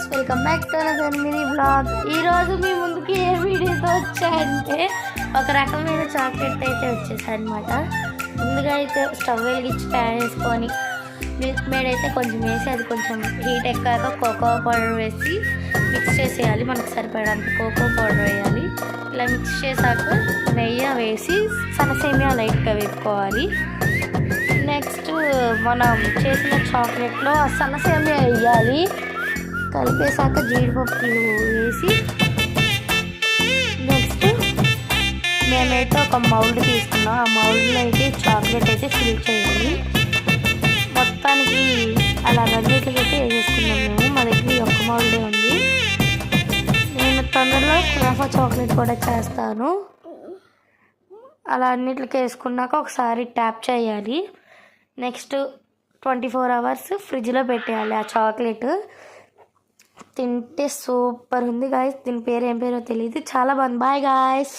Guys, welcome back to another mini blog. ఈరోజు మీ ముందుకి ఏ వీడియోతో వచ్చాయంటే ఒక రకమైన చాక్లెట్ అయితే వచ్చేసాయి అనమాట. ముందుగా అయితే స్టవ్ వెలిగించి ప్యాన్ వేసుకొని మిల్క్ మేడ్ అయితే కొంచెం వేసి అది కొంచెం హీట్ ఎక్కాక కోకో పౌడర్ వేసి మిక్స్ చేసేయాలి. మనకు సరిపడంత కోకో పౌడర్ వేయాలి. ఇలా మిక్స్ చేశాక నెయ్యి వేసి సన్నసేమియా లైట్గా వేసుకోవాలి. నెక్స్ట్ మనం చేసిన చాక్లెట్లో సన్నసేమియా వేయాలి. కలిపేశాక జీడిపప్పులు వేసి నెక్స్ట్ మేమైతే ఒక మౌల్డ్ తీసుకున్నాం. ఆ మౌల్డ్లో అయితే చాక్లెట్ అయితే ఫిల్ చేయాలి. మొత్తానికి అలా అన్నిటికైతే వేసేసుకున్నాం మేము. మా దగ్గర ఒక్క మౌల్డే ఉంది. నేను తొందరలో కునాఫా చాక్లెట్ కూడా చేస్తాను. అలా అన్నిటికి వేసుకున్నాక ఒకసారి ట్యాప్ చేయాలి. నెక్స్ట్ 24 hours ఫ్రిడ్జ్లో పెట్టేయాలి. ఆ చాక్లెట్ తింటే సూపర్ ఉంది గాయస్. దీని పేరు ఏం పేరో తెలియదు, చాలా బాగుంది. Bye guys.